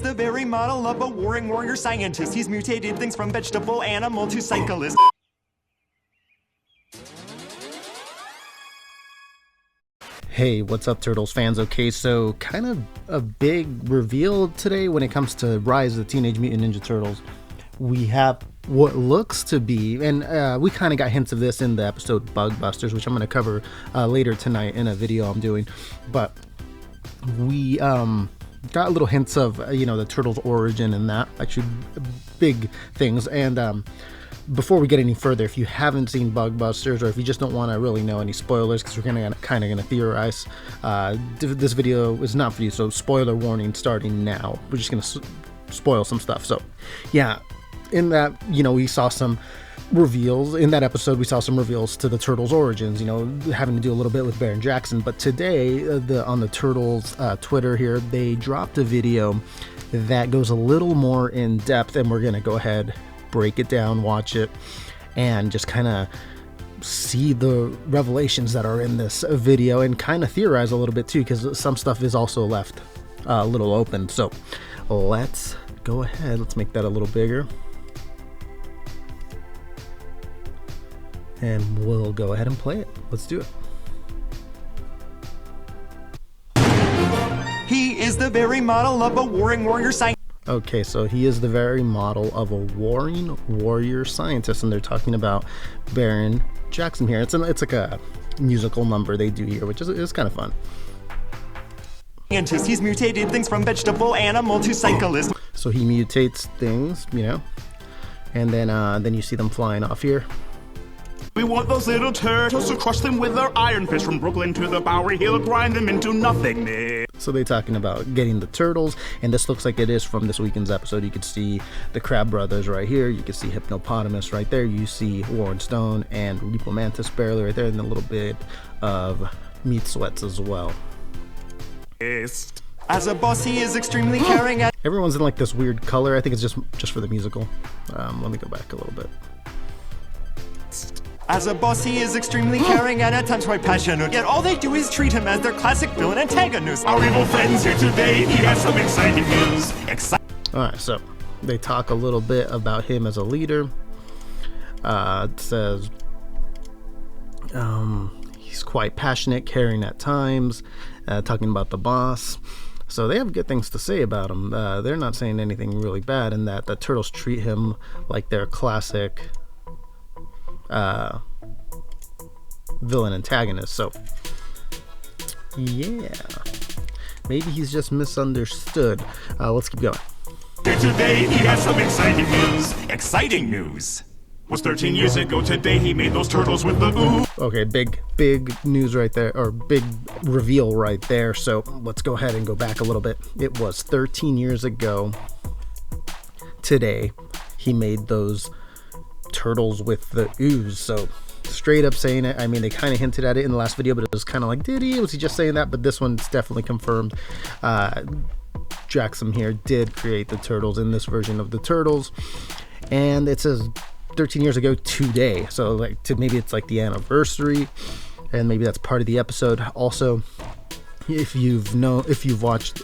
is the very model of a warring warrior scientist. He's mutated things from vegetable animal to cyclist. Hey, what's up, Turtles fans? Okay, so kind of a big reveal today when it comes to Rise of the Teenage Mutant Ninja Turtles. We have what looks to be, and we kind of got hints of this in the episode Bug Busters, which I'm going to cover later tonight in a video I'm doing, but we got little hints of, the Turtles' origin and that, actually big things. And before we get any further, if you haven't seen Bug Busters, or if you just don't want to really know any spoilers, because we're kind of going to theorize, this video is not for you, so spoiler warning starting now. We're just going to spoil some stuff. So yeah, in that, we saw some reveals in that episode. We saw some reveals to the Turtles' origins, having to do a little bit with Baron Jackson. But today, on the Turtles Twitter here, they dropped a video that goes a little more in depth, and we're gonna go ahead, break it down, watch it, and just kind of see the revelations that are in this video, and kind of theorize a little bit too, because some stuff is also left a little open. So let's go ahead, let's make that a little bigger, and we'll go ahead and play it. Let's do it. He is the very model of a warring warrior scientist. Okay, so he is the very model of a warring warrior scientist, and they're talking about Baron Jackson here. It's like a musical number they do here, which is kind of fun. He's mutated things from vegetable animal to cyclist. So he mutates things, and then you see them flying off here. We want those little turtles to crush them with our iron fist. From Brooklyn to the Bowery, he'll grind them into nothingness. So they're talking about getting the turtles, and this looks like it is from this weekend's episode. You can see the Crab Brothers right here. You can see Hypnopotamus right there. You see Warren Stone and Repo Mantis barely right there, and a little bit of Meat Sweats as well. Yes. As a boss, he is extremely caring. Everyone's in like this weird color. I think it's just for the musical. Let me go back a little bit. As a boss, he is extremely caring and at times quite passionate. Yet all they do is treat him as their classic villain antagonist. Our evil friends here today, he has some exciting news. Alright, so they talk a little bit about him as a leader. It says he's quite passionate, caring at times, talking about the boss. So they have good things to say about him. They're not saying anything really bad, in that the Turtles treat him like their classic villain antagonist. So yeah, maybe he's just misunderstood. Let's keep going. Today he has some exciting news. Exciting news. Was 13 years ago today he made those turtles with the ooh. Okay, big news right there, or big reveal right there. So let's go ahead and go back a little bit. It was 13 years ago today he made those turtles with the ooze. So straight up saying it. I mean, they kind of hinted at it in the last video, but it was kind of like, was he just saying that? But this one's definitely confirmed. Jackson here did create the turtles in this version of the Turtles, and it says 13 years ago today. So maybe it's like the anniversary, and maybe that's part of the episode. Also, if you've watched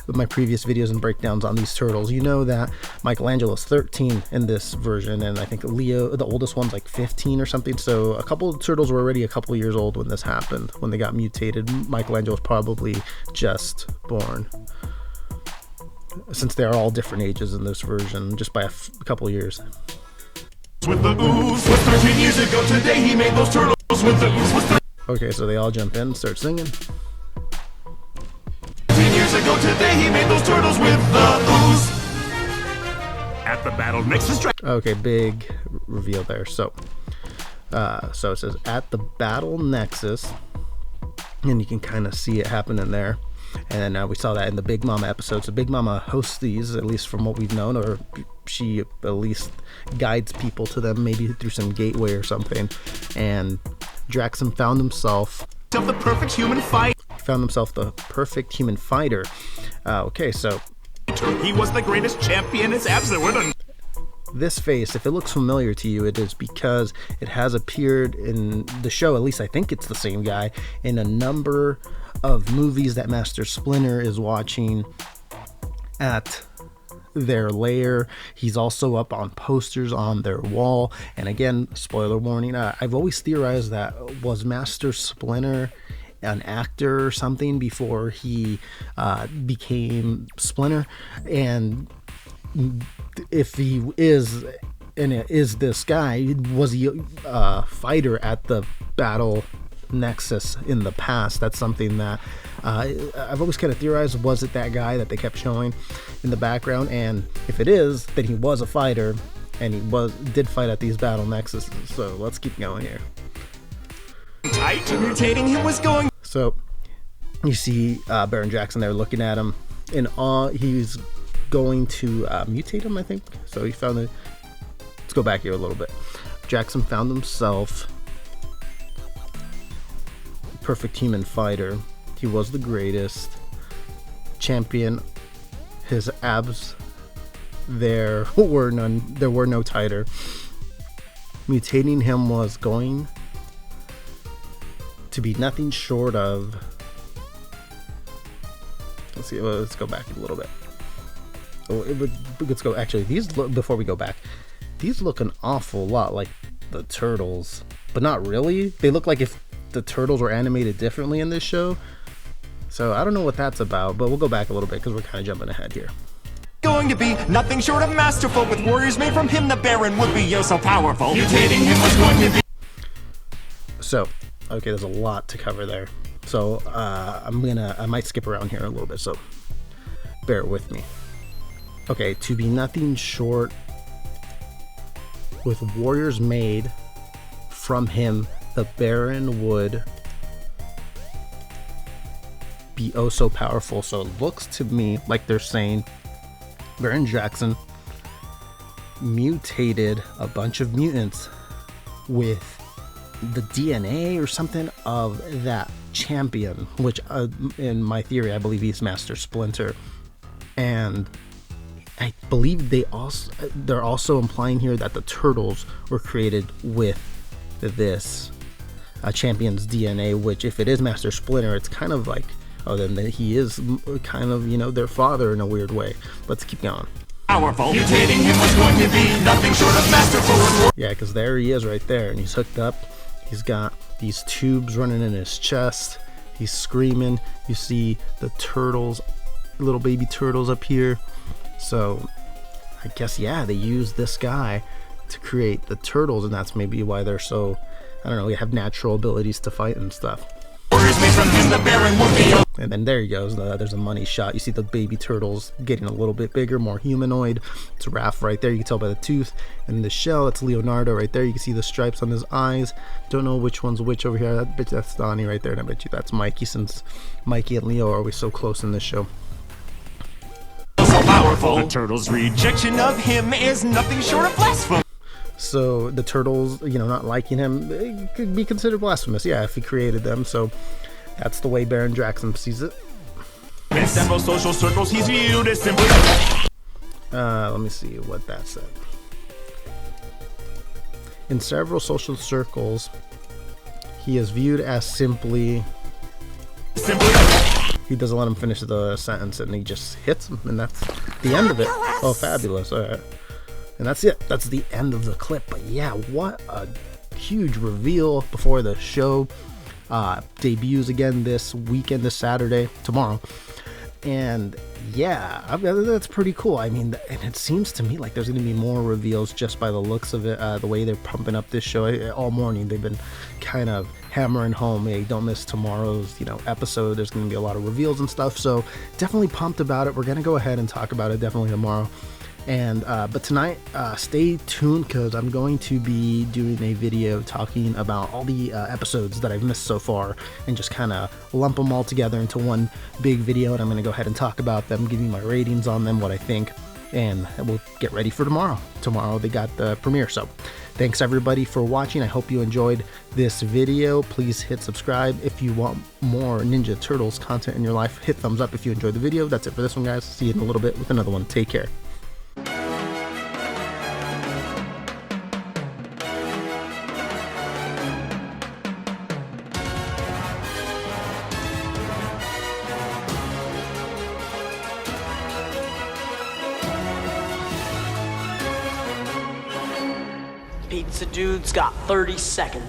my previous videos and breakdowns on these turtles, you know that Michelangelo's 13 in this version, and I think Leo, the oldest one's like 15 or something. So a couple of turtles were already a couple years old when this happened, when they got mutated. Michelangelo was probably just born, since they are all different ages in this version, just by a couple years. With the ooze, was 13 years ago today he made those turtles with the ooze. Okay, so they all jump in and start singing. 13 years ago today he made those turtles with the ooze. At the battle nexus. Okay, big reveal there. So it says at the battle nexus, and you can kind of see it happening there. And then we saw that in the Big Mama episode. So Big Mama hosts these, at least from what we've known, or she at least guides people to them, maybe through some gateway or something. And Jackson found himself the perfect human fight. the perfect human fighter. Okay, so he was the greatest champion it's ever. This face, if it looks familiar to you, it is because it has appeared in the show, at least I think it's the same guy, in a number of movies that Master Splinter is watching at their lair. He's also up on posters on their wall. And again, spoiler warning, I've always theorized that was Master Splinter an actor or something before he became Splinter. And if he is, and it is this guy, was he a fighter at the battle Nexus in the past? That's something that I've always kind of theorized. Was it that guy that they kept showing in the background? And if it is, then he was a fighter, and he did fight at these battle Nexuses. So let's keep going here. Mutating him was going. So you see Baron Jackson there looking at him in awe. He's going to mutate him, I think. So he found it. Let's go back here a little bit. Jackson found himself perfect human fighter. He was the greatest champion. His abs, there were no tighter. Mutating him was going to be nothing short of, let's see, let's go back a little bit. Let's go, actually, before we go back, these look an awful lot like the Turtles, but not really. They look like if the Turtles were animated differently in this show. So I don't know what that's about, but we'll go back a little bit because we're kind of jumping ahead here. Going to be nothing short of masterful. With warriors made from him, the Baron would be so powerful. Mutating him was going to be. So, okay, there's a lot to cover there. So I might skip around here a little bit, so bear with me. Okay, to be nothing short, with warriors made from him, the Baron would be oh so powerful. So it looks to me like they're saying Baron Jackson mutated a bunch of mutants with the DNA or something of that champion, which in my theory, I believe he's Master Splinter. And I believe they're also implying here that the Turtles were created with this champion's DNA, which if it is Master Splinter, it's kind of like, oh, then he is kind of, their father in a weird way. Let's keep going. Powerful. Mutating him was going to be nothing short of masterful. Yeah, because there he is right there, and he's hooked up. He's got these tubes running in his chest. He's screaming. You see the turtles, little baby turtles up here. So I guess, yeah, they use this guy to create the turtles, and that's maybe why they're so, I don't know, they have natural abilities to fight and stuff. And then there he goes. There's a money shot. You see the baby turtles getting a little bit bigger, more humanoid. It's Raph right there. You can tell by the tooth and the shell. It's Leonardo right there. You can see the stripes on his eyes. Don't know which one's which over here. I bet you that's Donnie right there, and I bet you that's Mikey, since Mikey and Leo are always so close in this show. So powerful. The turtles' rejection of him is nothing short of blasphemy. So the turtles, not liking him, it could be considered blasphemous, yeah, if he created them. So that's the way Baron Jackson sees it. In several social circles, he's viewed as simply. Let me see what that said. In several social circles, he is viewed as simply. He doesn't let him finish the sentence, and he just hits him, and that's the end of it. Oh, fabulous! All right. And that's it. That's the end of the clip. But yeah, what a huge reveal before the show debuts again this weekend, this Saturday, tomorrow. And yeah, that's pretty cool. I mean, and it seems to me like there's going to be more reveals just by the looks of it, the way they're pumping up this show. All morning they've been kind of hammering home, hey, don't miss tomorrow's episode. There's going to be a lot of reveals and stuff. So definitely pumped about it. We're going to go ahead and talk about it definitely tomorrow. And but tonight, stay tuned, because I'm going to be doing a video talking about all the episodes that I've missed so far, and just kind of lump them all together into one big video. And I'm going to go ahead and talk about them, give you my ratings on them, what I think, and we'll get ready for tomorrow. Tomorrow they got the premiere. So thanks everybody for watching. I hope you enjoyed this video. Please hit subscribe if you want more Ninja Turtles content in your life. Hit thumbs up if you enjoyed the video. That's it for this one, guys. See you in a little bit with another one. Take care. Pizza dude's got 30 seconds.